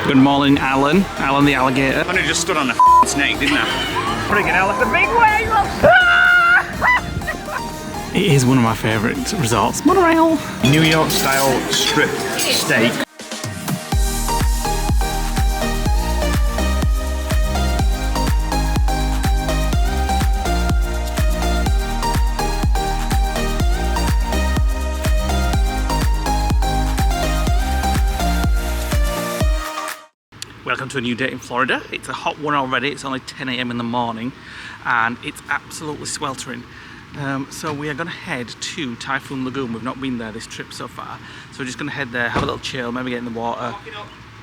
Good morning, Alan. Alan the alligator. I only just stood on a snake, didn't I? Friggin' hell, it's a big wave! It is one of my favourite resorts. Monorail. New York style strip steak. Welcome to a new day in Florida. It's a hot one already. It's only 10 AM in the morning and it's absolutely sweltering. So we are going to head to Typhoon Lagoon. We've not been there this trip so far. So we're just going to head there, have a little chill, maybe get in the water.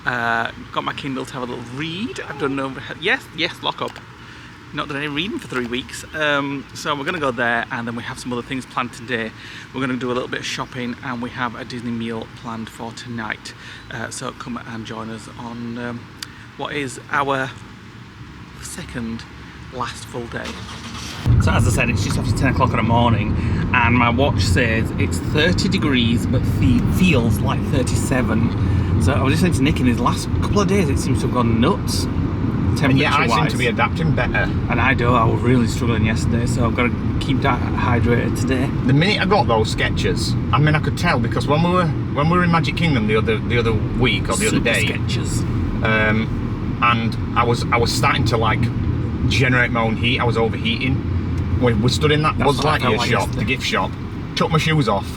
Got my Kindle to have a little read. I've done no... Yes, lock up. Not done any reading for 3 weeks. So we're going to go there and then we have some other things planned today. We're going to do a little bit of shopping and we have a Disney meal planned for tonight. So come and join us on what is our second last full day. So as I said, it's just after 10 o'clock in the morning and my watch says it's 30 degrees but feels like 37. So I was just saying to Nick, in his last couple of days it seems to have gone nuts. And yeah, I seem to be adapting better. And I do. I was really struggling yesterday, so I've got to keep that hydrated today. The minute I got those sketches, I mean, I could tell because when we were in Magic Kingdom the other week or the other day, sketches. And I was starting to like generate my own heat. I was overheating. We stood in that Buzz Lightyear shop, the gift shop. Took my shoes off.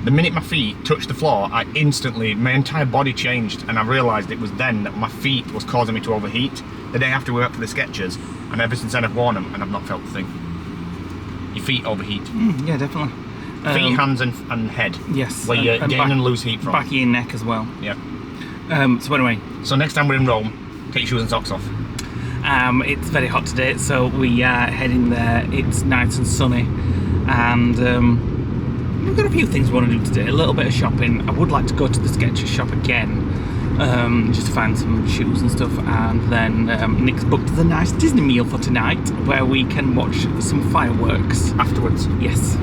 The minute my feet touched the floor, my entire body changed, and I realised it was then that my feet was causing me to overheat. The day after we went for the sketches, and ever since then I've worn them and I've not felt a thing. Your feet overheat. Yeah, definitely. Feet, hands and head. Yes. Where you gain and lose heat from. Back of your neck as well. Yeah. So anyway. So next time we're in Rome, take your shoes and socks off. It's very hot today, so we are heading there. It's nice and sunny, and we've got a few things we want to do today. A little bit of shopping. I would like to go to the Skechers shop again, just to find some shoes and stuff. And then Nick's booked the nice Disney meal for tonight, where we can watch some fireworks afterwards. Yes.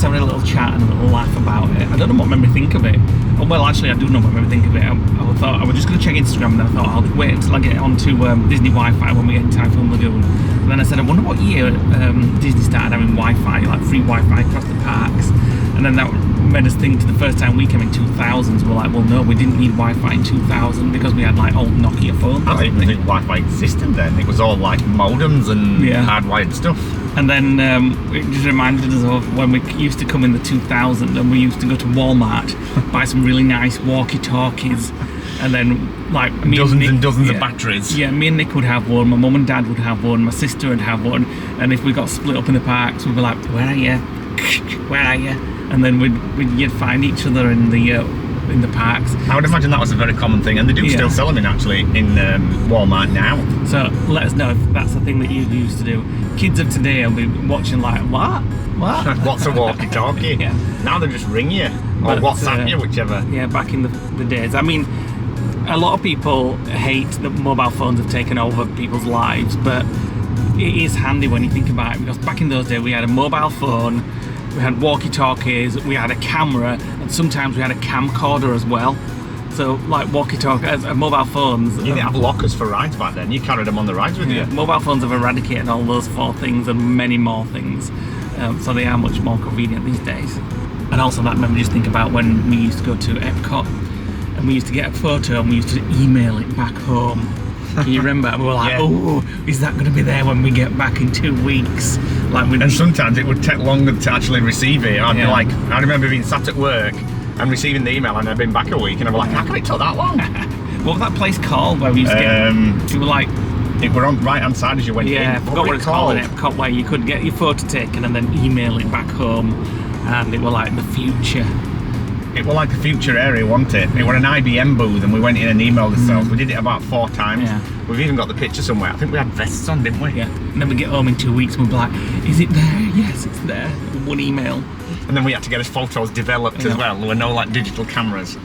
Having a little chat and a little laugh about it. I don't know what made me think of it. Oh, well, actually, I do know what made me think of it. I thought I was just going to check Instagram, and then I thought I'll wait until I get onto Disney Wi-Fi when we get in Typhoon Lagoon. And then I said, I wonder what year Disney started having Wi-Fi, like free Wi-Fi across the parks. And then that made us think to the first time we came in 2000s, we're like, well, no, we didn't need Wi-Fi in 2000 because we had like old Nokia phones. I didn't even think Wi-Fi existed then. It was all like modems and hardwired stuff. And then it just reminded us of when we used to come in the 2000 and we used to go to Walmart, buy some really nice walkie-talkies, and then like dozens and dozens of batteries. Yeah, me and Nick would have one, my mum and dad would have one, my sister would have one, and if we got split up in the parks, we'd be like, where are you? Where are you? And then you'd find each other in the parks. I would imagine that was a very common thing, and they do still sell them in Walmart now. So let us know if that's the thing that you used to do. Kids of today will be watching like, what? What's a walkie-talkie? Yeah. Now they just ring you or WhatsApp you, whichever. Yeah, back in the days. I mean, a lot of people hate that mobile phones have taken over people's lives, but it is handy when you think about it, because back in those days we had a mobile phone, we had walkie-talkies, we had a camera, and sometimes we had a camcorder as well. So like walkie-talkies, mobile phones. You didn't have lockers for rides back then, you carried them on the rides with you. Mobile phones have eradicated all those 4 things and many more things. So they are much more convenient these days. And also that made me just think about when we used to go to Epcot and we used to get a photo and we used to email it back home. Can you remember? We were like, oh, is that going to be there when we get back in 2 weeks? And sometimes it would take longer to actually receive it. I'd be like, I remember being sat at work and receiving the email, and I'd been back a week, and I'd be like, how can it take that long? What was that place called where we used to get? We were like, it were on right hand side as you went in. Yeah, I forgot what it's called in Epcot, where you could get your photo taken and then email it back home, and it were like the future. It was like a future area, wasn't it? It was an IBM booth, and we went in and emailed ourselves. We did it about 4 times. Yeah. We've even got the picture somewhere. I think we had vests on, didn't we? Yeah. And then we get home in 2 weeks and we'll be like, is it there? Yes, it's there. One email. And then we had to get his photos developed as well. There were no like digital cameras.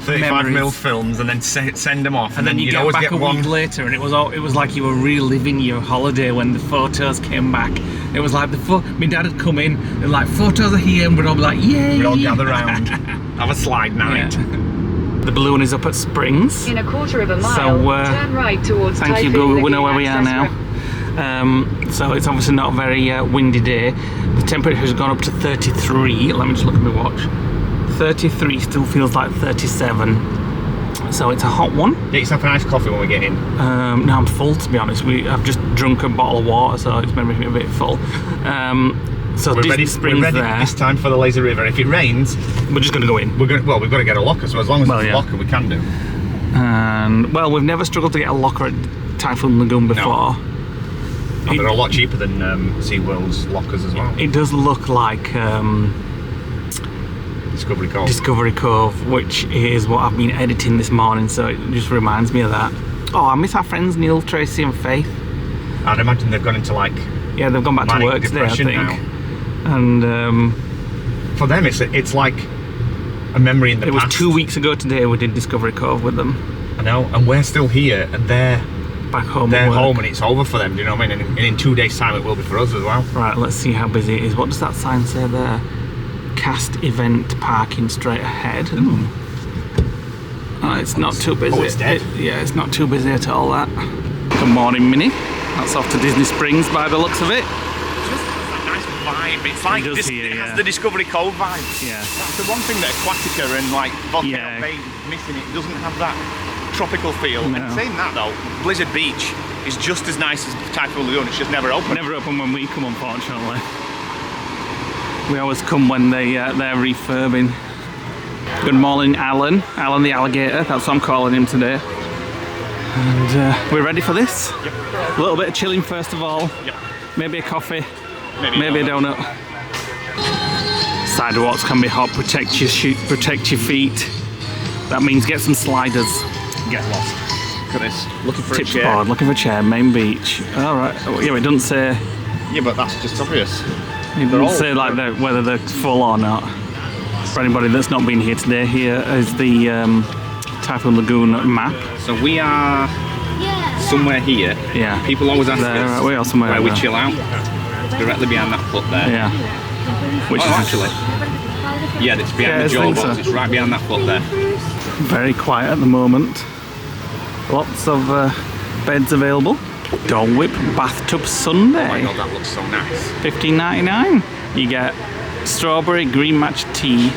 35mm films, and then send them off, and then you get back a week later, and it was like you were reliving your holiday when the photos came back. It was like my dad had come in, and like photos are here, and we'd all be like, yay! We'd all gather around, have a slide night. Yeah. The balloon is up at Springs. In a quarter of a mile, so, turn right towards thank Typhoon you, Google. We Lagoon know where we are now. So it's obviously not a very windy day. The temperature has gone up to 33. Let me just look at my watch. 33 still feels like 37. So it's a hot one. Get yourself a nice coffee when we get in. No, I'm full, to be honest. I've just drunk a bottle of water, so it's made me a bit full. So we're ready there. This time for the lazy river. If it rains, we're just going to go in. We've got to get a locker. So as long as there's a locker, we can do. And well, we've never struggled to get a locker at Typhoon Lagoon before. No. And they're a lot cheaper than SeaWorld's lockers as well. It does look like Discovery Cove, which is what I've been editing this morning, so it just reminds me of that. Oh, I miss our friends Neil, Tracy and Faith. I'd imagine they've gone into like... Yeah, they've gone back to work today, I think. Now. And for them, it's like a memory in the past. It was 2 weeks ago today we did Discovery Cove with them. I know, and we're still here, and they're back home. They're home, and it's over for them. Do you know what I mean? And in 2 days' time, it will be for us as well. Right, let's see how busy it is. What does that sign say there? Cast event parking straight ahead. Ooh. Oh, it's not too busy. Oh, it's dead. Yeah, it's not too busy at all, that. Good morning, Minnie. That's off to Disney Springs by the looks of it. Just a nice vibe. It's like it has the Discovery Cove vibe. Yeah. That's the one thing that Aquatica and like Volcano Bay missing. It doesn't have that tropical feel. No. And saying that though, Blizzard Beach is just as nice as Typhoon Lagoon. It's just never open. Never open when we come, unfortunately. We always come when they're refurbing. Good morning, Alan. Alan the alligator, that's what I'm calling him today. And we're ready for this. Yep. A little bit of chilling first of all. Yep. Maybe a coffee. Maybe a donut. Sidewalks can be hot, protect your feet. That means get some sliders. Get lost. Look at this. Looking for a Tips chair. board, looking for a chair, main beach. Alright, yeah, it doesn't say... Yeah, but that's just obvious. It doesn't say like whether they're full or not. For anybody that's not been here today, here is the Typhoon Lagoon map. So we are somewhere here. Yeah. People always ask us we are somewhere where we chill out. Directly behind that foot there. Yeah. Which is actually. Yeah, it's behind the jaw box. It's right behind that foot there. Very quiet at the moment. Lots of beds available. Dole Whip Bathtub Sundae. Oh my god, that looks so nice. $15.99. You get strawberry green matcha tea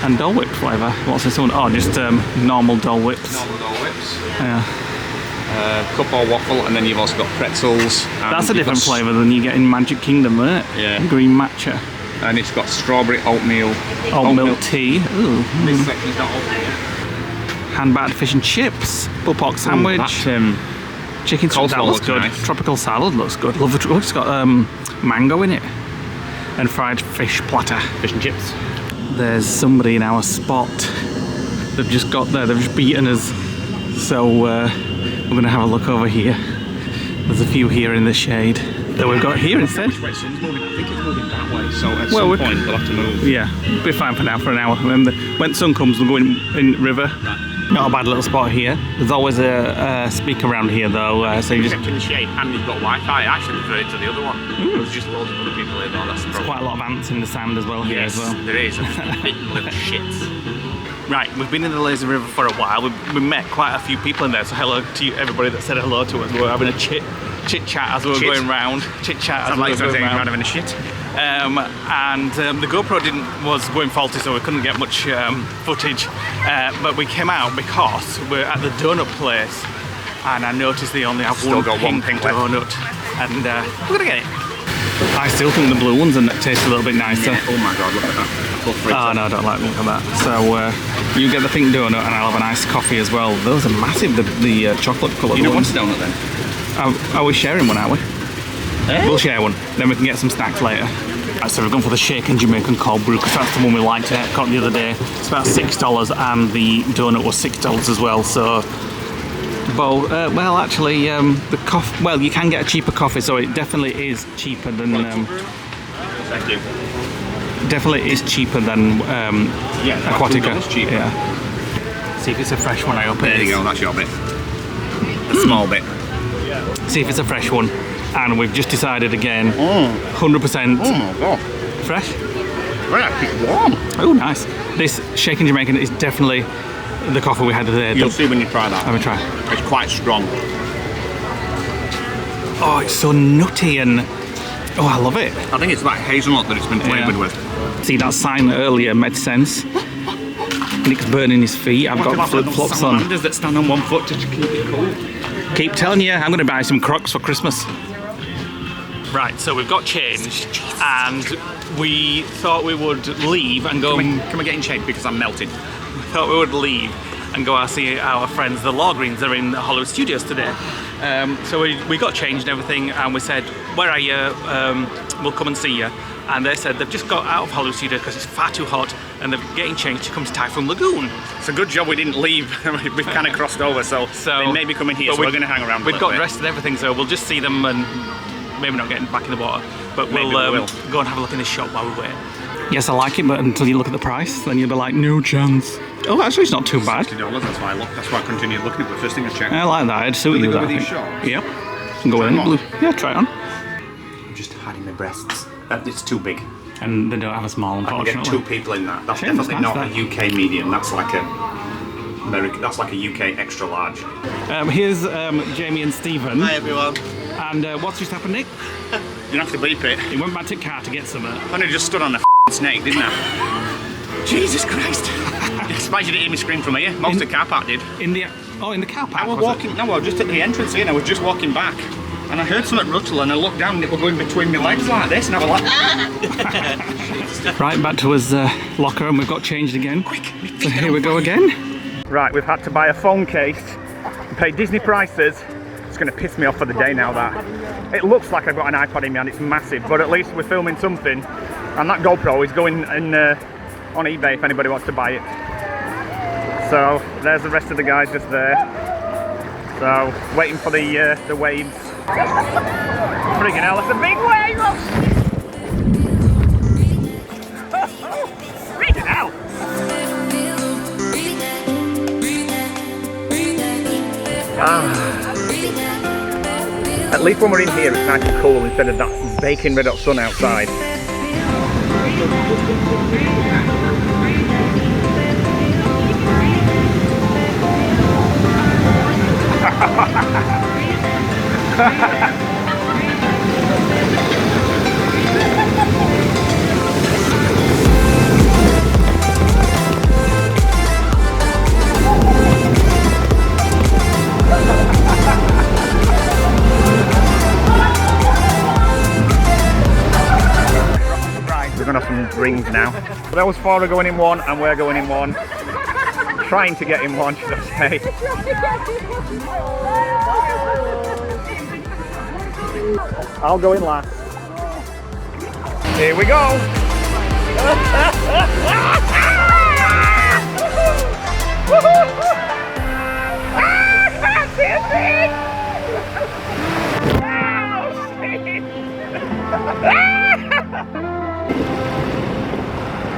and Dole Whip flavour. What's this one? Oh, just normal Dole Whips. Normal Dole Whips. Yeah. Cup or waffle, and then you've also got pretzels. That's a different flavour than you get in Magic Kingdom, isn't it? Yeah. Green matcha. And it's got strawberry oatmeal. Oatmeal tea. Ooh. This section's not oatmeal. Hand-battered fish and chips. Bullpork sandwich. Chicken salad, that looks good. Nice. Tropical salad looks good. Love the it's got mango in it. And fried fish platter. Fish and chips. There's somebody in our spot. They've just got there, they've just beaten us. So we're going to have a look over here. There's a few here in the shade that we've got here instead. Which way? Sun's moving. I think it's moving that way. So at some point we'll have to move. Yeah, we'll be fine for now, for an hour. When the sun comes, we'll go in river. Right. Not a bad little spot here. There's always a speaker around here though, so you just... Kept in the shade, and you've got Wi-Fi. I actually prefer it to the other one. There's just loads of other people here though, that's the problem. Quite a lot of ants in the sand as well here as well. There is. Big little shits. Right, we've been in the lazy river for a while. We met quite a few people in there, so hello to you, everybody that said hello to us. We were having a chit chat as we were going round. Chit chat as we were going round. Having a shit. And the GoPro was going faulty, so we couldn't get much footage. But we came out because we're at the donut place, and I noticed they only have one pink donut, and we're gonna get it. I still think the blue ones taste a little bit nicer. Yeah. Oh my god, look at that. Oh no, I don't like look at that. So you get the pink donut, and I'll have an iced coffee as well. Those are massive, the chocolate coloured ones. You don't want a donut then? Are we sharing one, are we? We'll share one, then we can get some snacks later. Right, so we've gone for the shaken Jamaican cold brew because that's the one we liked got the other day. It's about $6 and the donut was $6 as well. So, well, actually, the coffee. Well, you can get a cheaper coffee, so it definitely is cheaper than. Thank you. definitely is cheaper than Aquatica. $2 cheaper. Yeah. See if it's a fresh one. I hope There it is. you go, that's your bit. The small bit. See if it's a fresh one. And we've just decided again, 100% Oh god. fresh. Well, it's warm. Oh, nice. This shaken Jamaican is definitely the coffee we had today. You'll see when you try that. Have a try. It's quite strong. Oh, it's so nutty and oh, I love it. I think it's like hazelnut that it's been flavoured with. See, that sign earlier made sense. Nick's burning his feet. I've got flip flops on. Salamanders that stand on one foot to keep it cool. Keep telling you, I'm going to buy some Crocs for Christmas. Right, so we've got changed and we thought we would leave and go. Can we get in shape because I'm melted? We thought we would leave and go see our friends, the Law Greens. They're in the Hollywood Studios today. So we got changed and everything, and we said, where are you? We'll come and see you. And they said they've just got out of Hollywood Studios because it's far too hot and they're getting changed to come to Typhoon Lagoon. It's a good job we didn't leave. We've kind of crossed over, so they may be coming here, so we're going to hang around. We've got dressed and everything, so we'll just see them and maybe not getting back in the water, but we'll go and have a look in the shop while we wait. Yes, I like it, but until you look at the price, then you'll be like, no chance. Oh, actually, it's not too bad. $60, that's why I continued looking at it. The first thing I checked. I like that. I'd suit you go that. with these shorts? Yep. Can go in. Yeah, try it on. I'm just hiding my breasts. It's too big. And they don't have a small, I can unfortunately. get 2 people in that. That's Shame, definitely that's not nice, a UK medium. That's like a American. That's like a UK extra large. Here's Jamie and Stephen. Hi everyone. And what's just happened, Nick? You don't have to bleep it. He went back to the car to get some. I only just stood on a snake, didn't I? Jesus Christ! I suppose you didn't hear me scream from here. Most of the car park did. In the car park. I was walking. No, I was just at the entrance here, and I was just walking back, and I heard something rustle, and I looked down, and it was going between my legs like this, and I was like, ah! Right, back to his locker, and we've got changed again. Quick, so here we go again. Right, we've had to buy a phone case and pay Disney prices. It's going to piss me off for the day now. That it looks like I've got an iPad in me and it's massive, but at least we're filming something. And that GoPro is going in, on eBay if anybody wants to buy it. So there's the rest of the guys just there. So waiting for the waves. Friggin' hell, it's a big wave! Friggin' hell! At least when we're in here it's nice and cool instead of that baking red hot sun outside. We're gonna have some rings now. Those four are going in one and we're going in one. Trying to get in one, should I say. I'll go in last. Here we go.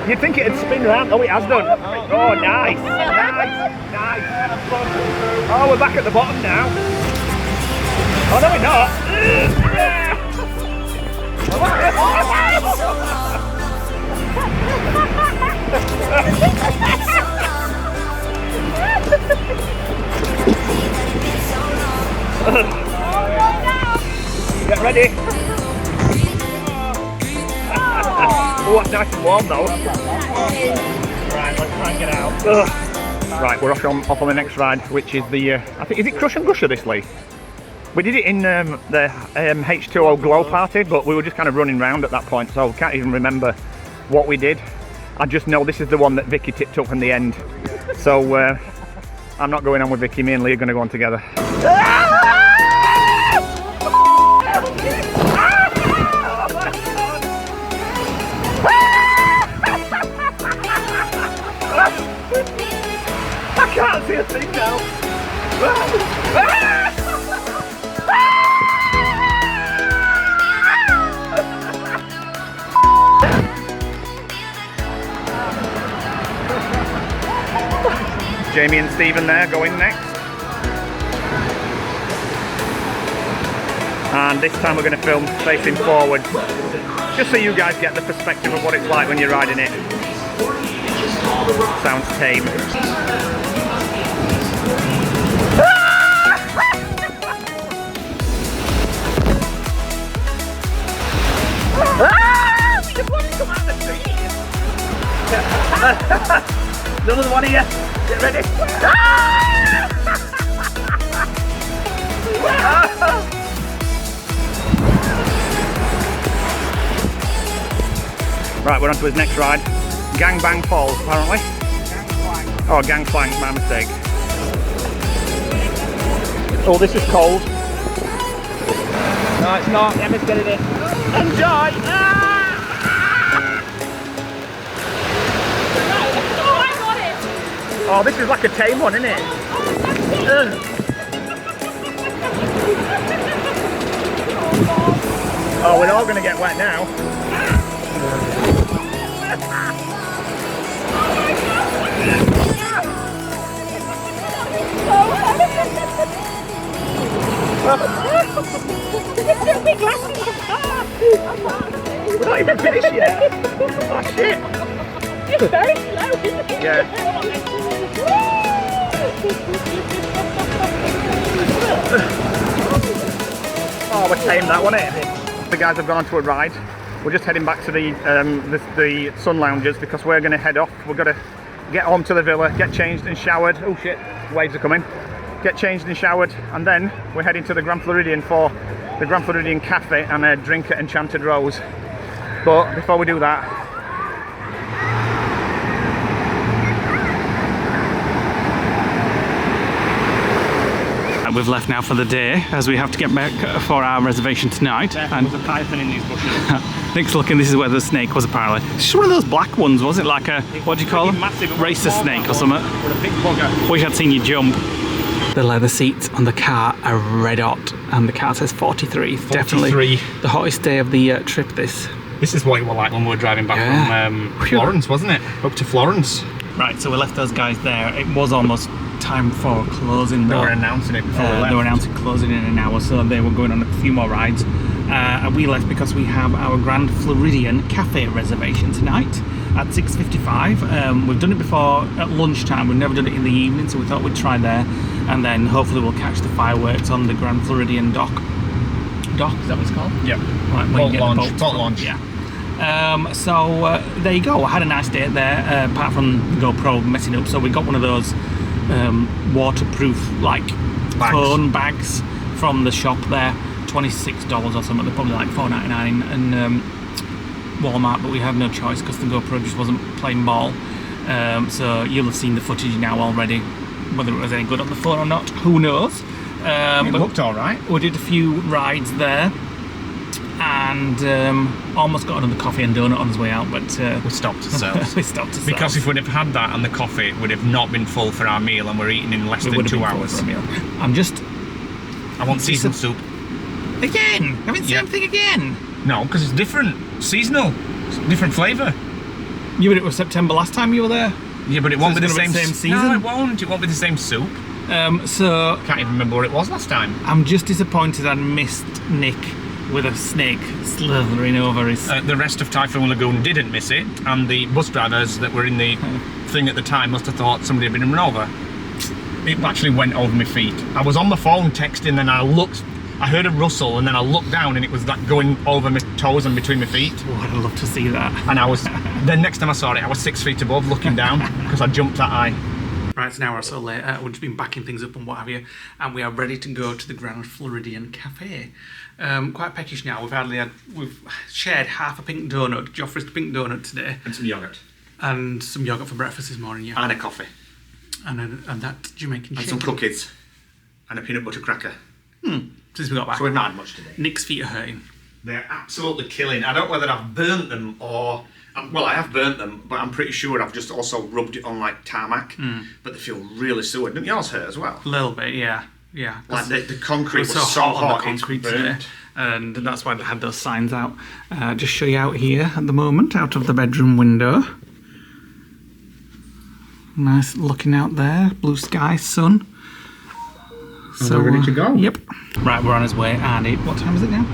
You'd think it'd spin round. Oh, it has done. Oh, nice. Nice. Oh, we're back at the bottom now. Oh, no, we're not. Get ready. Oh, it's nice and warm though. Right, let's try and get out. Ugh. Right, we're off on the next ride, which is the, I think, is it Crush and Gusher this, Lee? We did it in the H2O Glow Party, but we were just kind of running around at that point, so I can't even remember what we did. I just know this is the one that Vicky tipped up from the end. So, I'm not going on with Vicky, me and Lee are going to go on together. I can't see a thing now. Jamie and Stephen there going next. And this time we're going to film facing forward, just so you guys get the perspective of what it's like when you're riding it. Sounds tame. Another one here. Get ready. Right, we're on to his next ride. Gangbang Falls, apparently. Oh, Gangplank, my mistake. Oh, this is cold. No, it's not. Emma's getting it. Enjoy! Oh, this is like a tame one, isn't it? Oh, we're all going to get wet now. We're not even finished yet. Oh shit. It's very slow, isn't it? Yeah. Oh, we're tame that one, eh? The guys have gone on to a ride. We're just heading back to the sun lounges because we're going to head off. We've got to get home to the villa, get changed and showered. Oh shit, waves are coming. Get changed and showered, and then we're heading to the Grand Floridian for the Grand Floridian Cafe and a drink at Enchanted Rose. But before we do that, we've left now for the day as we have to get back for our reservation tonight. and there's a python in these bushes. Nick's looking, this is where the snake was apparently. It's just one of those black ones, was it? Like a, what do you call them? Massive Racer snake or something. With a big bugger. Wish I'd seen you jump. The leather seats on the car are red hot, and the car says 43. 43. Definitely the hottest day of the trip, this. This is what it was like when we were driving back from Florence, wasn't it? Up to Florence. Right, so we left those guys there. It was almost time for closing. They were announcing it before we left. They were announcing closing in an hour, so they were going on a few more rides. And we left because we have our Grand Floridian Cafe reservation tonight at 6:55. We've done it before at lunchtime. We've never done it in the evening, so we thought we'd try there, and then hopefully we'll catch the fireworks on the Grand Floridian dock. Dock, is that what it's called? Yep. Right, Boat launch. Boat launch. Yeah. So there you go. I had a nice day there, apart from the GoPro messing up. So we got one of those waterproof like phone bags from the shop there, $26 or something. They're probably like $4.99 and Walmart, but we had no choice because the GoPro just wasn't playing ball. So you'll have seen the footage now already. Whether it was any good on the phone or not, who knows? It looked all right. We did a few rides there, and almost got another coffee and donut on his way out, but We stopped ourselves. we stopped ourselves. Because if we'd have had that and the coffee, it would have not been full for our meal, and we're eating in less than 2 hours. I'm just... I want seasonal soup. Again! Having the same thing again! No, because it's different. Seasonal. It's different flavour. You were it was September last time you were there? Yeah, but it won't be the same season? No, it won't. It won't be the same soup. So... Can't even remember what it was last time. I'm just disappointed I missed Nick with a snake slithering over his... The rest of Typhoon Lagoon didn't miss it, and the bus drivers that were in the thing at the time must have thought somebody had been run over. It actually went over my feet. I was on the phone texting, and I heard a rustle, and then I looked down, and it was like going over my toes and between my feet. Oh, I'd love to see that. And then next time I saw it, I was 6 feet above looking down, because I jumped that high. Right, it's an hour or so later. We've just been backing things up and what have you, and we are ready to go to the Grand Floridian Cafe. Quite peckish now. We've shared half a pink donut. Joffrey's pink donut today, And some yogurt. and some yogurt for breakfast this morning. Yeah, And a coffee. and that Jamaican And shake. some cookies. And a peanut butter cracker. Since we got back, So we've not had much today. Nick's feet are hurting. They're absolutely killing. I don't know whether I've burnt them or... Well, I have burnt them, but I'm pretty sure I've just also rubbed it on like tarmac. But they feel really sore. Didn't yours hurt as well? A little bit, yeah. Like the concrete It was was so hot, on the concrete it's today, burnt. and that's why they had those signs out. Just show you out here at the moment, out of the bedroom window. Nice looking out there, blue sky, sun. So we're ready to go. Yep. Right, we're on his way, and what time is it now?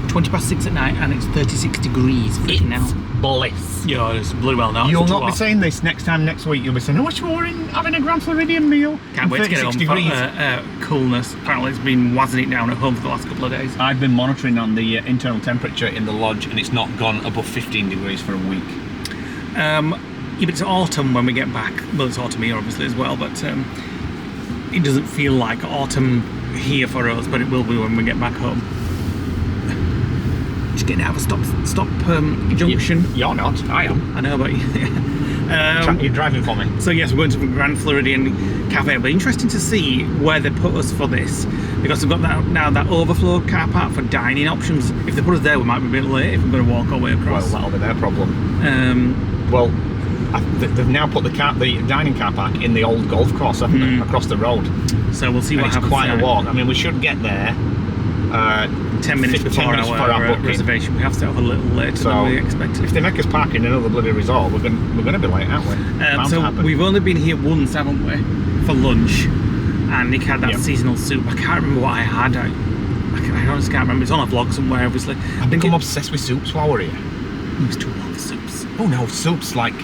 6:20 at night, and it's 36 degrees freaking out. Bliss. Yeah, it's bloody well not. You'll not be saying this next week. You'll be saying, "Oh, we're having a Grand Floridian meal." Can't wait to get home for coolness. Apparently, it's been wazzing it down at home for the last couple of days. I've been monitoring on the internal temperature in the lodge, and it's not gone above 15 degrees for a week. Yeah, but it's autumn when we get back. Well, it's autumn here obviously as well, but it doesn't feel like autumn here for us, but it will be when we get back home. Just getting out of a stop junction. You're not. I am. I know, but You're driving for me. so yes, we're going to the Grand Floridian Cafe. But interesting to see where they put us for this, because we've got that overflow car park for dining options. If they put us there, we might be a bit late if we're going to walk our way across. Well, that'll be their problem. Well, they've now put the dining car park in the old golf course, haven't they, across the road. So we'll see what happens. It's quite there. a walk. I mean, we should get there 10 minutes before our reservation. We have to set off a little later than we expected. If they make us park in another bloody resort, we're going to be late, aren't we? So we've only been here once, haven't we, for lunch, and Nick had that seasonal soup. I can't remember what I had. I honestly can't remember. It's on a vlog somewhere, obviously. I've become obsessed with soups while we're here. I used to love soups. Oh no, soups like,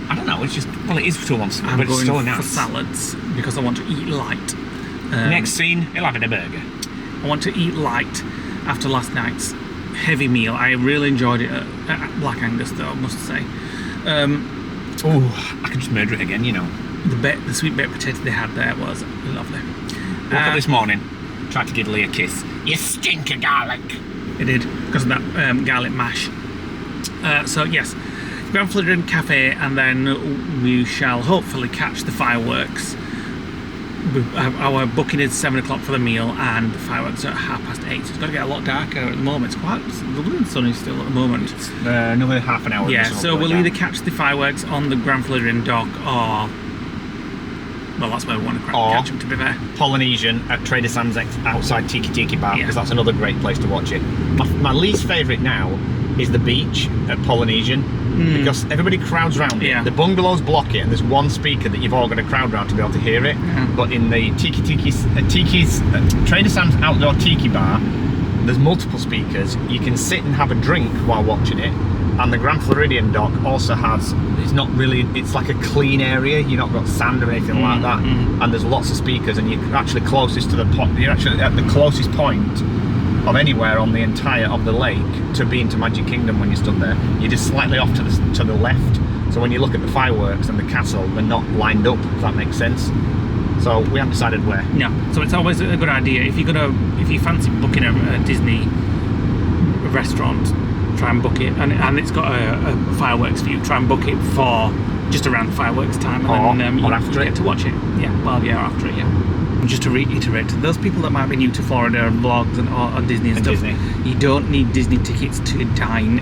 I don't know, it's just, well, it is too long, I'm but it's still going nice. for salads because I want to eat light. Next scene, he'll having a burger. I want to eat light after last night's heavy meal. I really enjoyed it at Black Angus, though, I must say. Oh, I could just murder it again, you know. The sweet baked potato they had there was lovely. Woke up this morning, tried to give Lee a kiss. You stink of garlic. It did, because of that garlic mash. So yes, Grand Floridian Cafe, and then we shall hopefully catch the fireworks. Our booking is 7 o'clock for the meal, and the fireworks are at 8:30. So it's got to get a lot darker at the moment. It's lovely and sunny still at the moment. Another half an hour. Yeah, so we'll either catch the fireworks on the Grand Floridian dock, or, well, that's where we want to catch them, to be fair. Polynesian at Trader Sam's outside Tiki Bar, because that's another great place to watch it. My least favourite now is the beach at Polynesian, because everybody crowds round it. The bungalows block it, and there's one speaker that you've all got to crowd round to be able to hear it. But in the Tiki's Trader Sam's outdoor Tiki Bar, there's multiple speakers. You can sit and have a drink while watching it. And the Grand Floridian dock also has, it's like a clean area. You've not got sand or anything like that. And there's lots of speakers, and you're actually closest to you're actually at the closest point of anywhere on the entire of the lake to being to Magic Kingdom when you stood there. You're just slightly off to the left. So when you look at the fireworks and the castle, they're not lined up, if that makes sense. So we haven't decided where. No, so it's always a good idea if you fancy booking a Disney restaurant, try and book it, and it's got a fireworks view. Try and book it for just around the fireworks time, and then you get to watch it. After it. And just to reiterate, to those people that might be new to Florida and vlogs and Disney and stuff, you don't need Disney tickets to dine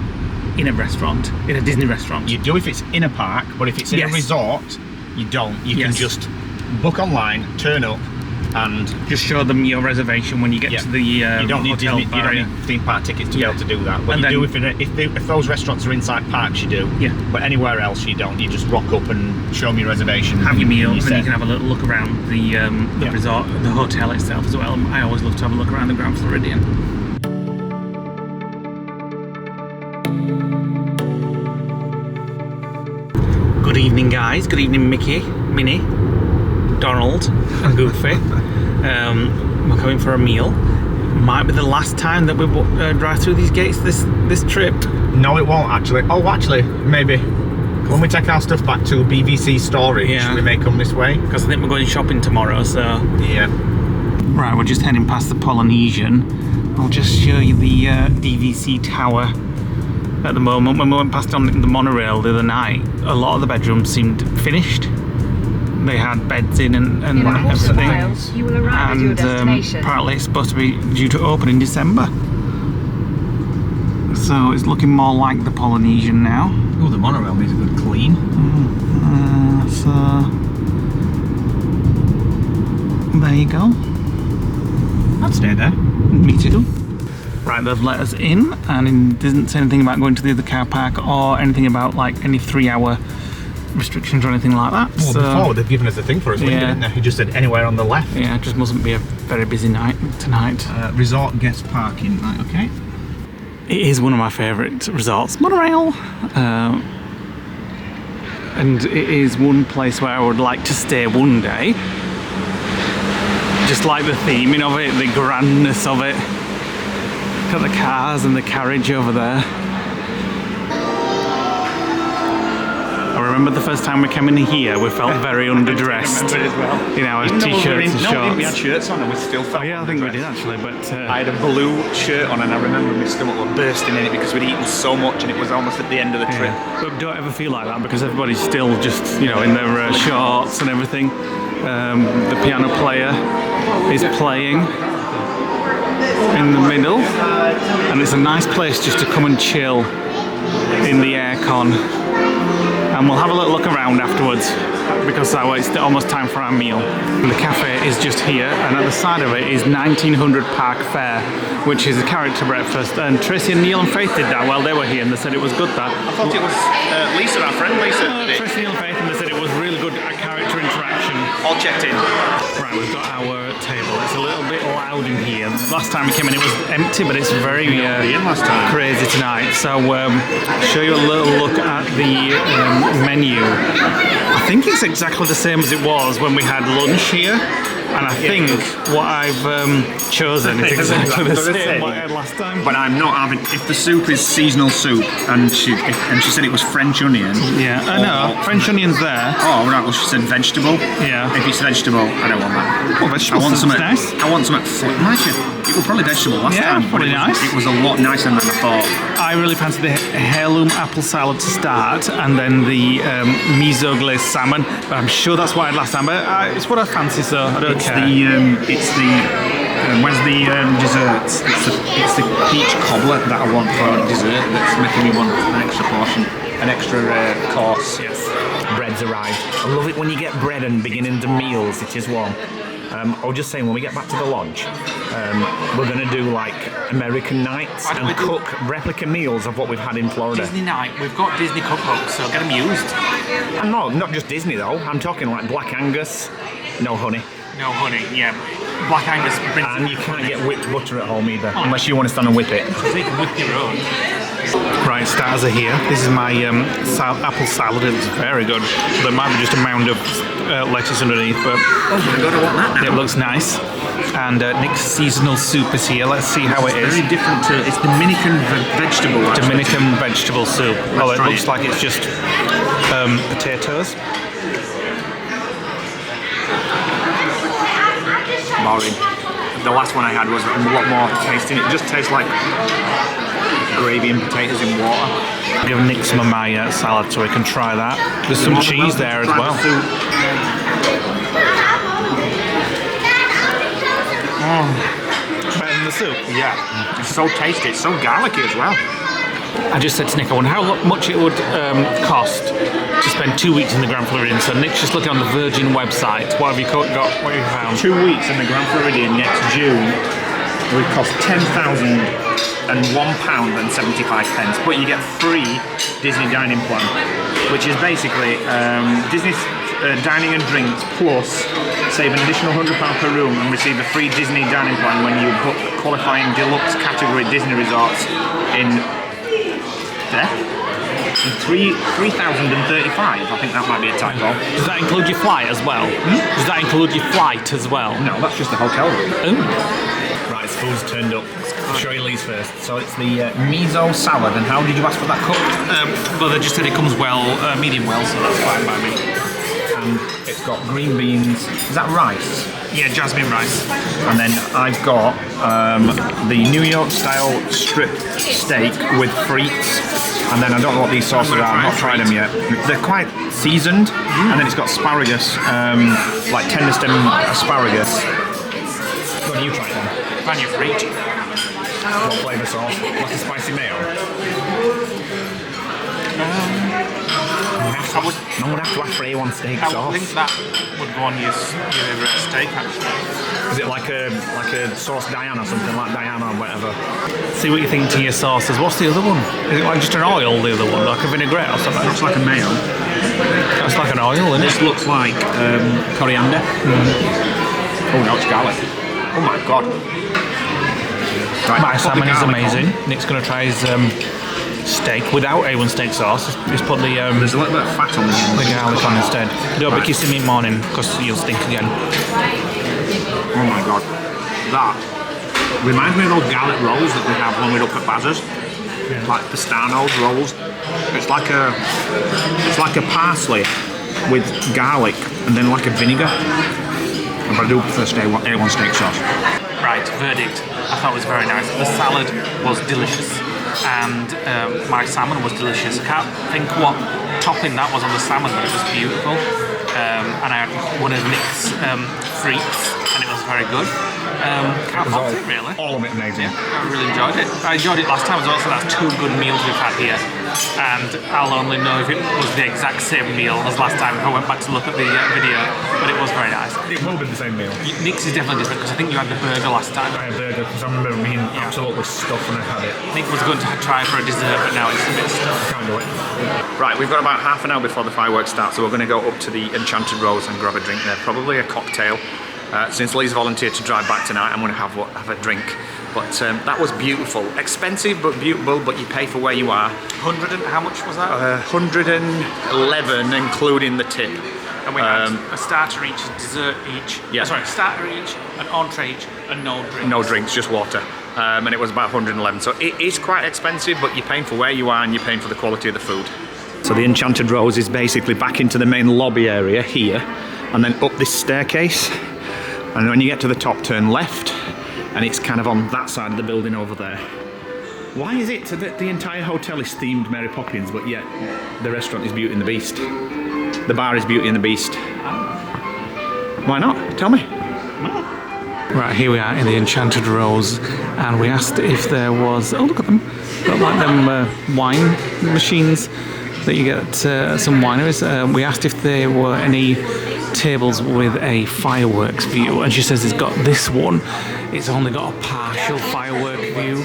in a restaurant, in a Disney restaurant. You do if it's in a park, but if it's in a resort, you don't. You can just book online, turn up, and just show them your reservation when you get to the you don't need hotel Disney, you don't need theme park tickets to be able to do that. But you do if those restaurants are inside parks, you do. Yeah. But anywhere else, you don't. You just rock up and show them your reservation. Have your meal, and then you can have a little look around the resort, the hotel itself as well. I always love to have a look around the Grand Floridian. Good evening, guys. Good evening, Mickey, Minnie, Donald, and Goofy. We're coming for a meal. Might be the last time that we drive through these gates this trip. No, it won't actually. Oh, actually, maybe. When we take our stuff back to BVC storage, we may come this way. Because I think we're going shopping tomorrow, so... Yeah. Right, we're just heading past the Polynesian. I'll just show you the DVC tower at the moment. When we went past on the monorail the other night, a lot of the bedrooms seemed finished. They had beds in and everything. Miles, you will arrive at your destination. Apparently it's supposed to be due to open in December. So it's looking more like the Polynesian now. Oh, the monorail needs a good clean. So there you go. I'd stay there. Me too. Right, they've let us in, and it doesn't say anything about going to the other car park or anything about like any 3-hour restrictions or anything like that. Well, so, before they've given us a thing for us, didn't they? He just said anywhere on the left. Yeah, it just mustn't be a very busy night tonight. Resort guest parking, right, okay. It is one of my favourite resorts, monorail. And it is one place where I would like to stay one day. Just like the theming of it, the grandness of it. Look at the cars and the carriage over there. I remember the first time we came in here, we felt very underdressed in our t-shirts and shorts. We had shirts on and we still felt I think we did actually, but... I had a blue shirt on and I remember my stomach was bursting in it because we'd eaten so much and it was almost at the end of the trip. But don't ever feel like that because everybody's still just, you know, in their shorts and everything. The piano player is playing in the middle and it's a nice place just to come and chill in the aircon. And we'll have a little look around afterwards because it's almost time for our meal. And the cafe is just here, and at the side of it is 1900 Park Fair, which is a character breakfast. And Tracy and Neil and Faith did that while they were here, and they said it was good. That I thought it was Lisa, our friend Lisa. Tracy, Neil and Faith, and they said it was really good character interaction. All checked in. Right, we've got our table. It's a little bit loud in here. Last time we came in, it was empty, but it's very crazy tonight. So show you a little look at the menu. I think it's exactly the same as it was when we had lunch here, and I think what I've chosen is exactly the same what I had last time. But I'm not having. If the soup is seasonal soup, and she said it was French onion. Yeah, I know. French onion's there. Oh right, well she said vegetable. Yeah. If it's vegetable, I don't want that. Well, vegetable soup's nice. I want something. It was probably vegetable last time. Probably nice. It was a lot nicer than I thought. I really fancy the heirloom apple salad to start, and then the miso glazed salmon. But I'm sure that's what I had last time. But it's what I fancy, so I don't care. Where's the desserts? It's the peach cobbler that I want for dessert. That's making me want an extra portion, an extra course. Yes. Bread's arrived. I love it when you get bread and beginning to meals. It is one. I was just saying, when we get back to the lodge, we're going to do like American nights and cook replica meals of what we've had in Florida. Disney night. We've got Disney cookbooks, so get them used. And no, not just Disney though. I'm talking like Black Angus, no honey. No honey, yeah. Black Angus. And you can't get whipped butter at home either, unless you want to stand and whip it. So you can whip your own. Right, starters are here. This is my apple salad. It's very good. There might be just a mound of lettuce underneath, but oh my god, I want that now. It looks nice. And Nick's seasonal soup is here. Let's see how it is. Very different to it's Dominican vegetable. Dominican vegetable soup. Oh, it looks like it's just potatoes. Boring. The last one I had was a lot more tasting. It just tastes like gravy and potatoes in water. I'll give Nick some of my salad so we can try that. There's some cheese there as well. Better than the soup? Yeah. It's so tasty. It's so garlicky as well. I just said to Nick, I wonder how much it would cost to spend 2 weeks in the Grand Floridian. So Nick's just looking on the Virgin website. What have you got? What have you found? 2 weeks in the Grand Floridian next June would cost £10,001.75, but you get free Disney dining plan, which is basically Disney dining and drinks plus save an additional £100 per room and receive a free Disney dining plan when you book qualifying deluxe category Disney resorts in 3,035. I think that might be a typo. Does that include your flight as well? Does that include your flight as well? No, that's just the hotel room. Oh. Right, food's turned up. I'll show you Lee's first. So it's the miso salad, and how did you ask for that cooked? Well, they just said it comes well, medium well, so that's fine by me. And it's got green beans. Is that rice? Yeah, jasmine rice. And then I've got the New York style strip steak with frites. And then I don't know what these sauces are. I've not tried them yet. They're quite seasoned. And then it's got asparagus, like tender stem asparagus. What do you try them? And your frite. What flavour sauce? Like a spicy mayo? No one would have to ask for A1 steak I sauce. would think that would go on your steak actually. Is it like a sauce Diana or something like Diana or whatever? See what you think to your sauces. What's the other one? Is it like just an oil, the other one? Like a vinaigrette or something? Looks like a mayo. That's like an oil, isn't This it? looks like coriander. Oh no, it's garlic. Oh my god. Right, My put the salmon is garlic amazing. on. Nick's going to try his steak without A1 steak sauce. Just put the There's a little bit of fat on the end. garlic on instead. Don't be kissing me in the morning because you'll stink again. Oh my god. That reminds me of those garlic rolls that we have when we're up at Bazza's. Like the Starno's rolls. It's like a parsley with garlic and then like a vinegar. But I do prefer A1 steak sauce. Right, verdict. I thought it was very nice. The salad was delicious and my salmon was delicious. I can't think what topping that was on the salmon, but it was beautiful. And I had one of Nick's frites and it was very good. Can't fault it really. All of it amazing. I really enjoyed it. I enjoyed it last time as well, so that's 2 good meals we've had here. And I'll only know if it was the exact same meal as last time if I went back to look at the video, but it was very nice. It will be the same meal. Nick's is definitely different because I think you had the burger last time. I had a burger because I remember being absolutely stuffed when I had it. Nick was going to try for a dessert, but now it's a bit stuffed. Can't do it. Right, we've got about half an hour before the fireworks start, so we're going to go up to the Enchanted Rose and grab a drink there, probably a cocktail. Since Lee's volunteered to drive back tonight, I'm going to have a drink. But that was beautiful. Expensive but beautiful, but you pay for where you are. 100 and how much was that? 111 including the tip. And we had a starter each, a dessert each. Yeah. Sorry, starter each, an entree each, and no drinks. No drinks, just water. And it was about 111. So it is quite expensive, but you're paying for where you are and you're paying for the quality of the food. So the Enchanted Rose is basically back into the main lobby area here, and then up this staircase. And when you get to the top, turn left, and it's kind of on that side of the building over there. Why is it that the entire hotel is themed Mary Poppins, but yet the restaurant is Beauty and the Beast? The bar is Beauty and the Beast. Why not? Tell me. Right, here we are in the Enchanted Rose, and we asked if there was, oh look at them, got like them wine machines that you get at some wineries. We asked if there were any tables with a fireworks view, and she says it's got this one. It's only got a partial firework view.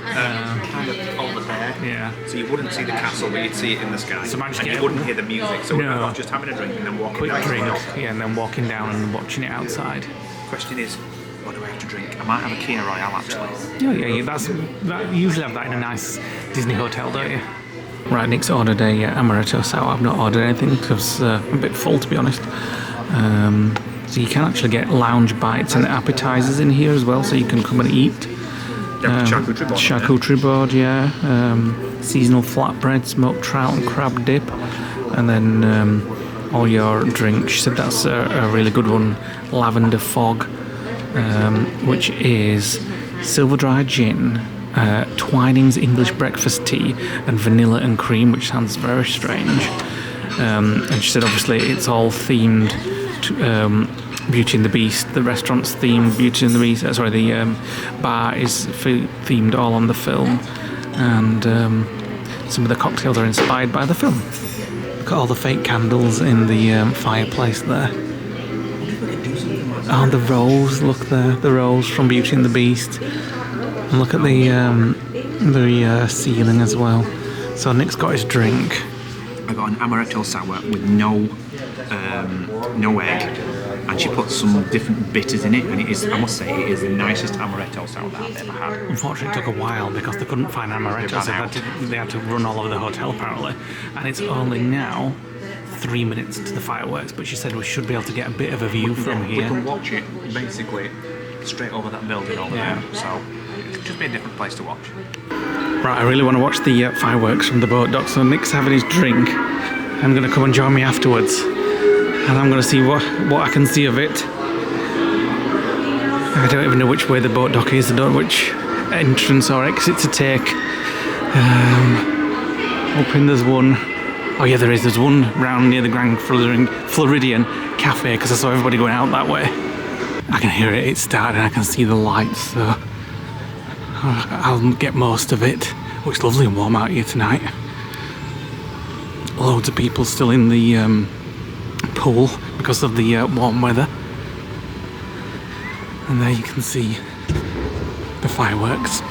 Kind of over there. Yeah. So you wouldn't see the castle, but you'd see it in the sky. So managed to and get you wouldn't hear the music. So No. we're just having a drink and then walking Quick down. drink, yeah, and then walking down and watching it outside. Question is, what do I have to drink? I might have a Kia Royale actually. Yeah, that you usually have that in a nice Disney hotel, don't you? Right, Nick's ordered a amaretto sour. I've not ordered anything because I'm a bit full, to be honest. So you can actually get lounge bites and appetizers in here as well, so you can come and eat. Charcuterie board. Charcuterie board, yeah. Seasonal flatbread, smoked trout and crab dip, and then all your drinks. She said that's a really good one. Lavender fog, which is silver dry gin, Twining's English breakfast tea, and vanilla and cream, which sounds very strange. And she said obviously it's all themed to Beauty and the Beast. The restaurant's themed Beauty and the Beast. The bar is themed all on the film, and some of the cocktails are inspired by the film. Look at all the fake candles in the fireplace there. Oh, the rolls, look there, the rolls from Beauty and the Beast. And look at the ceiling as well. So Nick's got his drink. I got an amaretto sour with no egg, and she put some different bitters in it, and it is, I must say, it is the nicest amaretto sour that I've ever had. Unfortunately, it took a while because they couldn't find amaretto, so they had to run all over the hotel apparently. And it's only now 3 minutes to the fireworks, but she said we should be able to get a bit of a view from here. We can watch it basically straight over that building over there, so it could just be a different place to watch. Right, I really want to watch the fireworks from the boat dock, so Nick's having his drink. I'm going to come and join me afterwards, and I'm going to see what I can see of it. I don't even know which way the boat dock is. I don't know which entrance or exit to take. Hoping there's one. Oh yeah, there is. There's one round near the Grand Floridian Cafe, because I saw everybody going out that way. I can hear it. It's starting. I can see the lights, so I'll get most of it. Oh, it's lovely and warm out here tonight. Loads of people still in the pool because of the warm weather. And there you can see the fireworks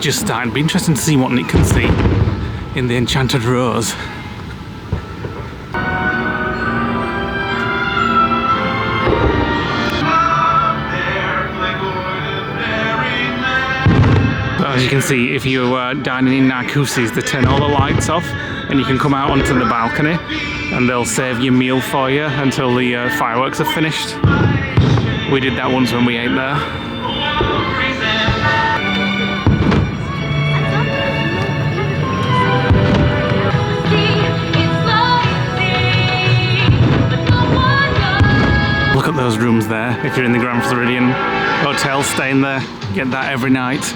just starting. It'll be interesting to see what Nick can see in the Enchanted Rose. As you can see, if you are dining in Narcoossee's, they turn all the lights off and you can come out onto the balcony and they'll save your meal for you until the fireworks are finished. We did that once when we ate there. Look at those rooms there. If you're in the Grand Floridian Hotel, staying there, get that every night.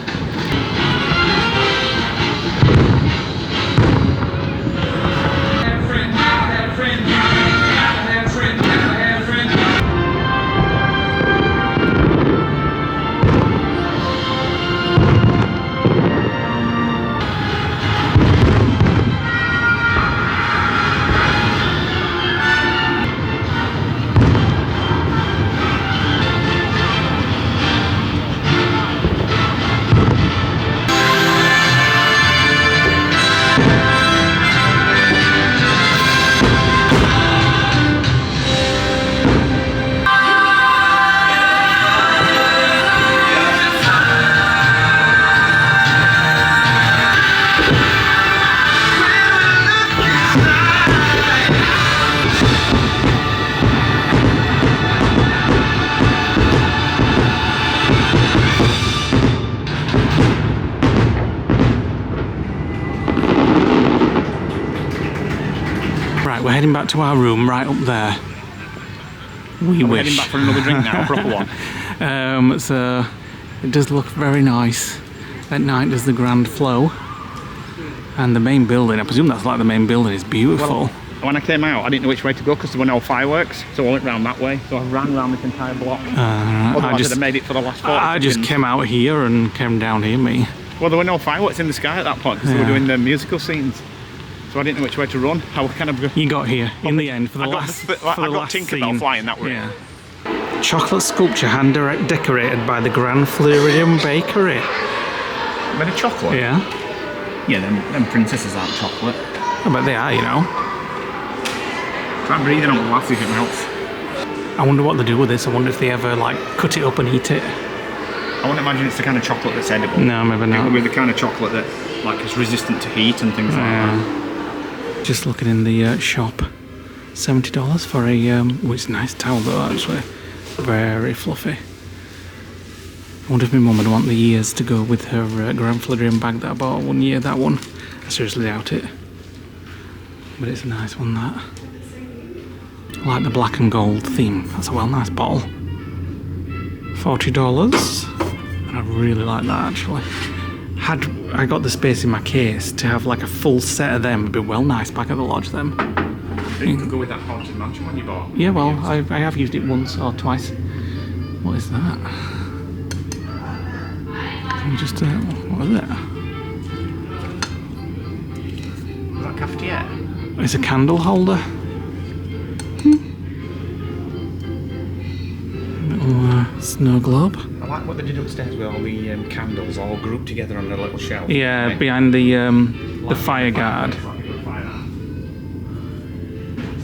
We're heading back to our room right up there. We're heading back for another drink now, a proper one. So it does look very nice at night. Does the Grand Flow and the main building? I presume that's like the main building. Is beautiful. Well, when I came out, I didn't know which way to go because there were no fireworks, so I went round that way. So I ran around this entire block. Otherwise, I'd have made it for the last 40 I just came out here and came down here, me. Well, there were no fireworks in the sky at that point because they were doing the musical scenes. So I didn't know which way to run. I was kind of. You got here in the end for the last. I got Tinkerbell flying that way. Yeah. Chocolate sculpture hand decorated by the Grand Floridian Bakery. Made of chocolate. Yeah. Yeah, them princesses aren't chocolate. I bet they are, you know. Can't breathe on glass if it melts. I wonder what they do with this. I wonder if they ever like cut it up and eat it. I wouldn't imagine it's the kind of chocolate that's edible. No, maybe not. It would be the kind of chocolate that like is resistant to heat and things like that. Just looking in the shop, $70 for a which nice towel though, actually, very fluffy. I wonder if my mum would want the ears to go with her Grand Floridian bag that I bought one year. That one, I seriously doubt it, but it's a nice one. That I like the black and gold theme. That's a well nice bottle. $40, and I really like that actually. Had I got the space in my case to have like a full set of them, it'd be well nice back at the lodge then. You can go with that Haunted Mansion one you bought. Yeah, well, I have used it once or twice. What is that? Just what is it? Is that cafetiere? It's a candle holder. Little snow globe. I like what they did upstairs with all the candles all grouped together on a little shelf. Yeah, behind the fire guard. It's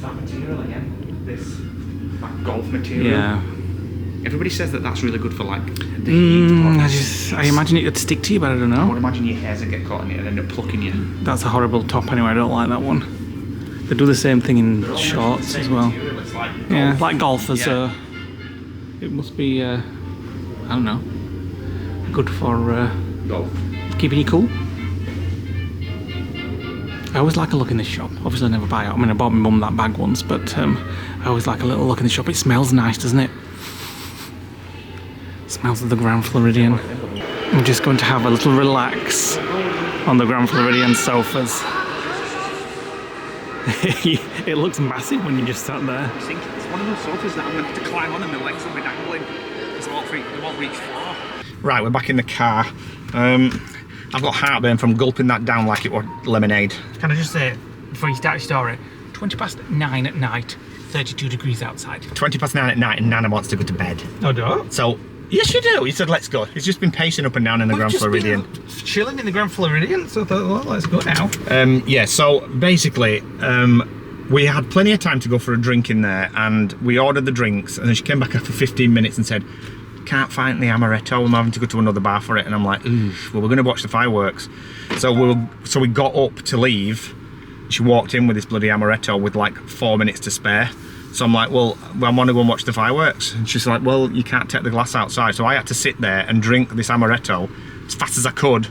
that material again. This like golf material. Yeah. Everybody says that that's really good for like the heat. I imagine it would stick to you, but I don't I would know. imagine your hairs would get caught in it and end up plucking you. That's a horrible top anyway. I don't like that one. They do the same thing in shorts as well. Yeah, like golfers. So it must be. I don't know. Good for Golf. keeping you cool. I always like a look in this shop. Obviously I never buy it. I mean, I bought my mum that bag once, but I always like a little look in the shop. It smells nice, doesn't it? Smells of the Grand Floridian. I'm just going to have a little relax on the Grand Floridian sofas. It looks massive when you just sat there. I think it's one of those sofas that I'm going to have to climb on and my legs will be dangling. They won't reach floor. Right, we're back in the car. I've got heartburn from gulping that down like it was lemonade. Can I just say, before you start your story. 9:20 at night, 32 degrees outside. 9:20 at night, and Nana wants to go to bed. Oh, do? So, yes, you do. He said, let's go. He's just been pacing up and down in the Grand Floridian. Chilling in the Grand Floridian, so I thought, well, let's go now. Yeah, so basically, we had plenty of time to go for a drink in there, and we ordered the drinks, and then she came back after 15 minutes and said, can't find the amaretto, I'm having to go to another bar for it. And I'm like, ooh, well, we're going to watch the fireworks. So we got up to leave. She walked in with this bloody amaretto with like 4 minutes to spare. So I'm like, well, I want to go and watch the fireworks. And she's like, well, you can't take the glass outside. So I had to sit there and drink this amaretto as fast as I could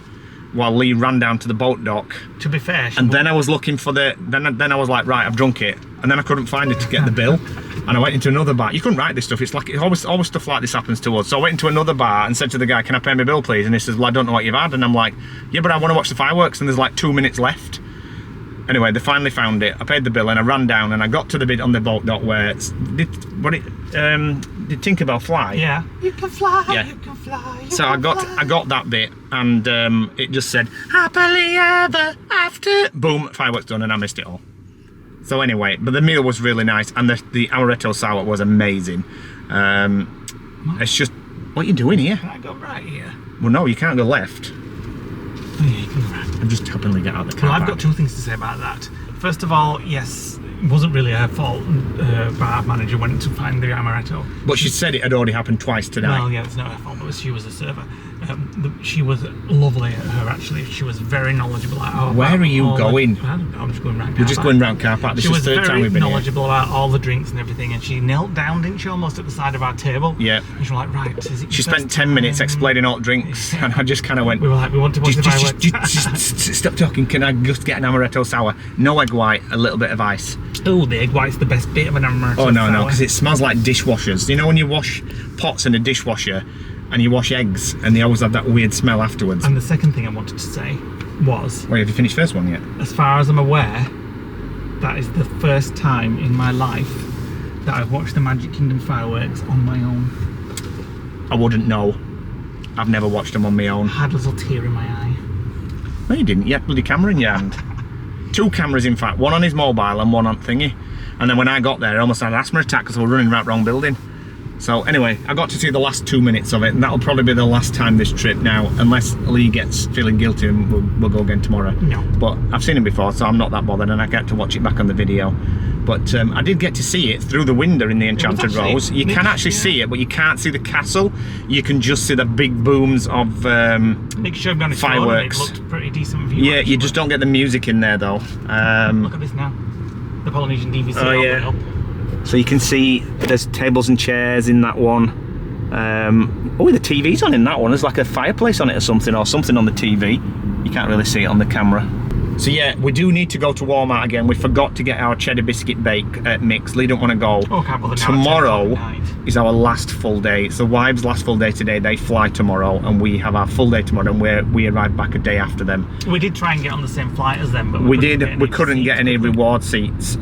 while Lee ran down to the boat dock. To be fair, and then I was looking for then I was like, right, I've drunk it. And then I couldn't find it to get the bill. And I went into another bar. You couldn't write this stuff. It's like, always stuff like this happens to us. So I went into another bar and said to the guy, can I pay my bill, please? And he says, well, I don't know what you've had. And I'm like, yeah, but I want to watch the fireworks. And there's like 2 minutes left. Anyway, they finally found it. I paid the bill and I ran down and I got to the bit on the boat dock where did Tinkerbell fly? Yeah. You can fly. Yeah. You can fly. So I got that bit, and it just said happily ever after. Boom, fireworks done, and I missed it all. So anyway, but the meal was really nice, and the amaretto sour was amazing. It's just, what are you doing here? Can I go right here? Well, no, you can't go left. Oh, yeah, you can go right. I'm just happily get out of the car. Well, I've got two things to say about that. First of all, yes, it wasn't really her fault. Bar manager went to find the amaretto. But she said it had already happened twice today. Well, yeah, it's not her fault, but she was a server. She was lovely, her actually. She was very knowledgeable. Where are you going? I don't know, I'm just going round car park. You're just going round car park. This is the third time we've been here. She was very knowledgeable about all the drinks and everything, and she knelt down, didn't she, almost at the side of our table? Yeah. And she was like, right, is it She spent 10 minutes explaining all drinks, and I just kind of went, we were like, we want to watch the fireworks. just stop talking, can I just get an amaretto sour? No egg white, a little bit of ice. Oh, the egg white's the best bit of an amaretto Oh, no, sour. no, because it smells like dishwashers. You know when you wash pots in a dishwasher, and you wash eggs, and they always have that weird smell afterwards. And the second thing I wanted to say was... Wait, have you finished first one yet? As far as I'm aware, that is the first time in my life that I've watched the Magic Kingdom fireworks on my own. I wouldn't know. I've never watched them on my own. I had a little tear in my eye. No, you didn't. You had bloody camera in your hand. 2 cameras, in fact. One on his mobile and one on thingy. And then when I got there, I almost had an asthma attack because I was running right wrong building. So anyway, I got to see the last 2 minutes of it, and that'll probably be the last time this trip now, unless Lee gets feeling guilty and we'll go again tomorrow. No. But I've seen him before, so I'm not that bothered, and I get to watch it back on the video. But I did get to see it through the window in the Enchanted Rose. You can actually see it, but you can't see the castle. You can just see the big booms of Nick showed me on his fireworks. phone and it looked pretty decent view. Yeah, you just don't get the music in there though. Look at this now. The Polynesian DVC opening up. So you can see there's tables and chairs in that one. Oh, the TV's on in that one. There's like a fireplace on it or something on the TV. You can't really see it on the camera. So yeah, we do need to go to Walmart again. We forgot to get our cheddar biscuit bake mix. Lee don't want to go. Oh, can't bother now. Tomorrow is our last full day. It's the wives' last full day today. They fly tomorrow, and we have our full day tomorrow, and we arrive back a day after them. We did try and get on the same flight as them, but we couldn't get any reward seats.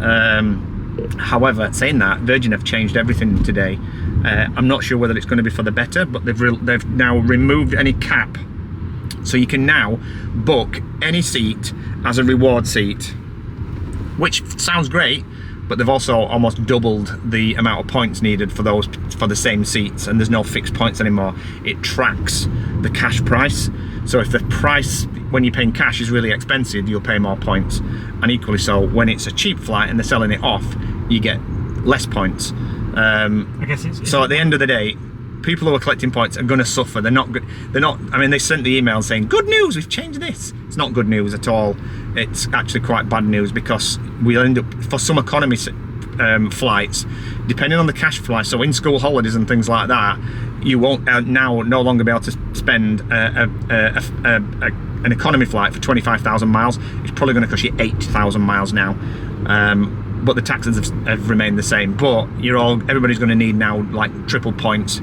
However, saying that, Virgin have changed everything today. I'm not sure whether it's going to be for the better, but they've now removed any cap, so you can now book any seat as a reward seat, which sounds great. But they've also almost doubled the amount of points needed for the same seats, and there's no fixed points anymore. It tracks the cash price. So if the price when you're paying cash is really expensive, you'll pay more points. And equally so, when it's a cheap flight and they're selling it off, you get less points. I guess it's so at the end of the day, people who are collecting points are going to suffer. They're not. I mean, they sent the email saying, "Good news, we've changed this." It's not good news at all. It's actually quite bad news, because we'll end up, for some economy flights, depending on the cash flight. So in school holidays and things like that, you won't now no longer be able to spend an economy flight for 25,000 miles. It's probably going to cost you 8,000 miles now. But the taxes have remained the same. But everybody's going to need now like triple points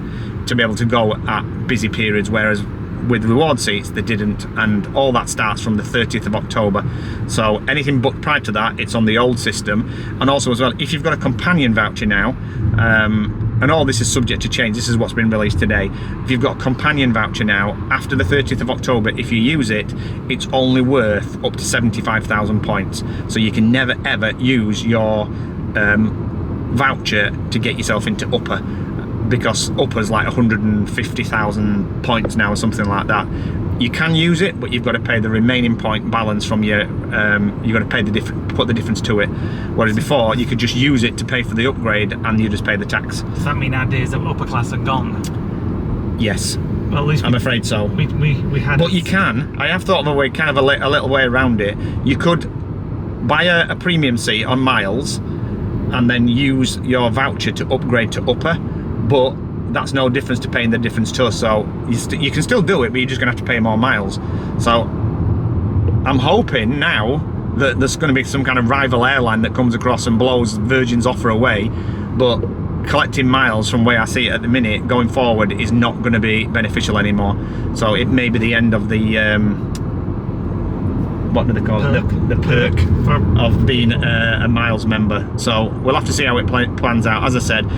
to be able to go at busy periods, whereas with reward seats they didn't, and all that starts from the 30th of October. So anything booked prior to that, it's on the old system. And also as well, if you've got a companion voucher now, and all this is subject to change. This is what's been released today. If you've got a companion voucher now, after the 30th of October, if you use it, it's only worth up to 75,000 points. So you can never ever use your voucher to get yourself into upper, because upper's like 150,000 points now or something like that. You can use it, but you've got to pay the remaining point balance from your you've got to pay put the difference to it, whereas before you could just use it to pay for the upgrade and you just pay the tax. Does that mean our days of upper class are gone? Yes, well, at least I'm afraid so. We had, but you can, I have thought of a way, kind of a little way around it. You could buy a premium seat on miles and then use your voucher to upgrade to upper, but that's no difference to paying the difference to us. So you can still do it, but you're just gonna have to pay more miles. So I'm hoping now that there's going to be some kind of rival airline that comes across and blows Virgin's offer away, but collecting miles from where I see it at the minute going forward is not going to be beneficial anymore. So it may be the end of the what do they call it? The perk of being a miles member. So we'll have to see how it plans out. As I said,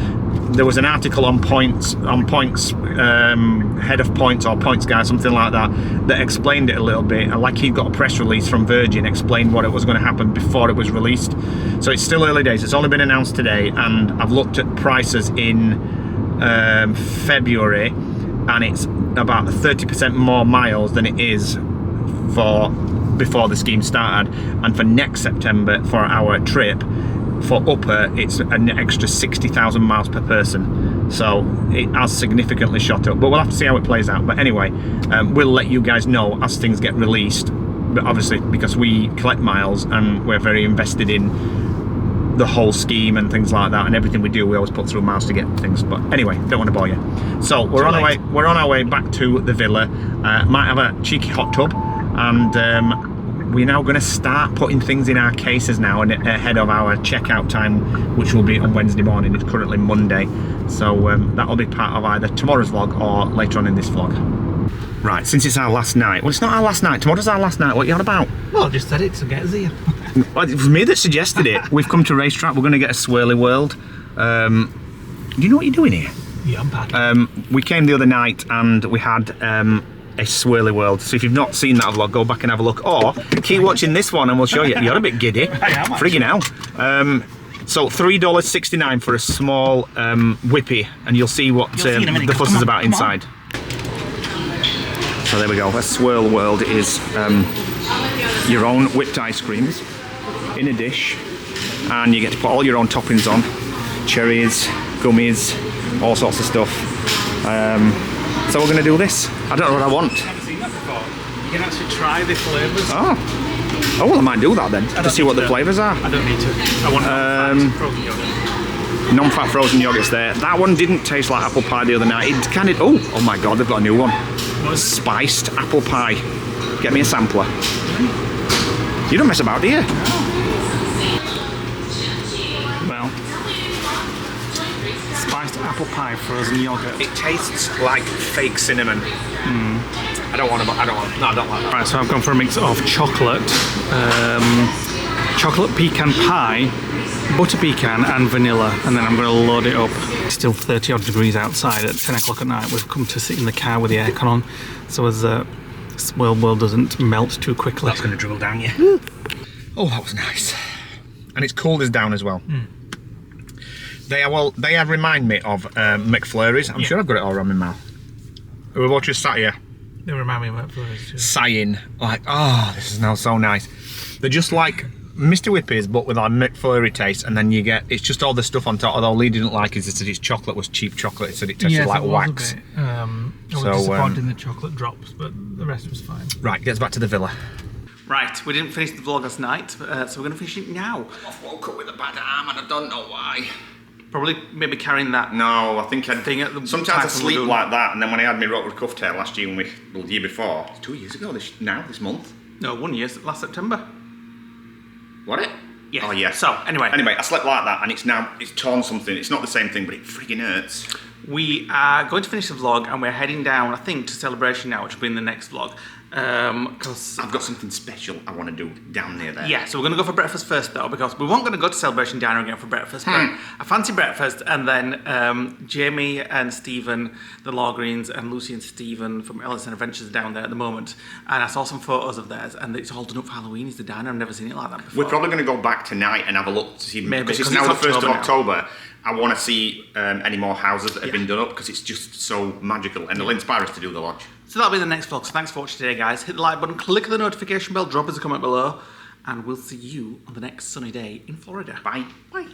there was an article on points, head of points or points guy, something like that, that explained it a little bit. And like, he got a press release from Virgin, explained what it was going to happen before it was released. So it's still early days. It's only been announced today, and I've looked at prices in February, and it's about 30% more miles than it is for before the scheme started. And for next September, for our trip for upper, it's an extra 60,000 miles per person, so it has significantly shot up, but we'll have to see how it plays out. But anyway, we'll let you guys know as things get released, but obviously because we collect miles and we're very invested in the whole scheme and things like that, and everything we do we always put through miles to get things. But anyway, don't want to bore you. So we're on our way back to the villa. Might have a cheeky hot tub, and we're now going to start putting things in our cases now, and ahead of our checkout time, which will be on Wednesday morning. It's currently Monday, so that'll be part of either tomorrow's vlog or later on in this vlog. Right, since it's our last night, well, it's not our last night, tomorrow's our last night. What are you on about? Well, I just said it to get us here. Well, it was me that suggested it. We've come to Racetrack. We're going to get a swirly world. Do you know what you're doing here? Yeah, I'm packing. We came the other night and we had a swirly world. So if you've not seen that vlog, go back and have a look, or keep watching this one and we'll show you. You're a bit giddy. I am, friggin' hell. So $3.69 for a small whippy, and you'll see what the fuss is about inside. So there we go. A swirl world is your own whipped ice creams in a dish, and you get to put all your own toppings on, cherries, gummies, all sorts of stuff. So we're going to do this. I don't know what I want. I've never seen that before. You can actually try the flavours. Oh, well, I might do that then, to see what the flavours are. I don't need to. I want frozen yogurt. Non-fat frozen yogurts there. That one didn't taste like apple pie the other night. It kind of, oh my god, they've got a new one. Spiced apple pie. Get me a sampler. You don't mess about, do you? No. Well, spiced apple pie frozen yogurt. It tastes like fake cinnamon. I don't like that. Right, so I've gone for a mix of chocolate, chocolate pecan pie, butter pecan and vanilla, and then I'm going to load it up. It's still 30 odd degrees outside at 10 o'clock at night. We've come to sit in the car with the aircon on, so as swirl world doesn't melt too quickly. That's going to dribble down you. Oh, that was nice. And it's cooled us down as well. They have remind me of McFlurries. I'm sure I've got it all around my mouth. We're both just sat here. They remind me of McFlurries too. Sighing, like, oh, this is now so nice. They're just like Mr. Whippies, but with our McFlurry taste, and then you get, it's just all the stuff on top. Although Lee didn't like it, he said his chocolate was cheap chocolate, he said it tasted like wax. I was disappointed in the chocolate drops, but the rest was fine. Right, gets back to the villa. Right, we didn't finish the vlog last night, so we're going to finish it now. I woke up with a bad arm and I don't know why. Probably maybe carrying that. No, I think I'd thing at the sometimes I sleep Lagoon. like that, and then when I had my rotor cuff tear last year, the year before, it's 2 years ago. This month. No, 1 year, last September. What it? Yeah. Oh yeah. So anyway, I slept like that, and it's torn something. It's not the same thing, but it friggin' hurts. We are going to finish the vlog, and we're heading down, I think, to Celebration now, which will be in the next vlog. Because I've got something special I want to do down near there. yeah, so we're going to go for breakfast first though, because we weren't going to go to Celebration Diner again for breakfast, but I fancy breakfast, and then Jamie and Stephen, the Law Greens, and Lucy and Stephen from Ellison Adventures are down there at the moment, and I saw some photos of theirs, and it's all done up for Halloween. Is the diner? I've never seen it like that before. We're probably going to go back tonight and have a look to see, Maybe, because it's 'cause now it's the 1st of October now. October. I want to see any more houses that have been done up, because it's just so magical, and they'll inspire us to do the lodge. So that'll be the next vlog. So thanks for watching today, guys. Hit the like button, click the notification bell, drop us a comment below, and we'll see you on the next sunny day in Florida. Bye. Bye.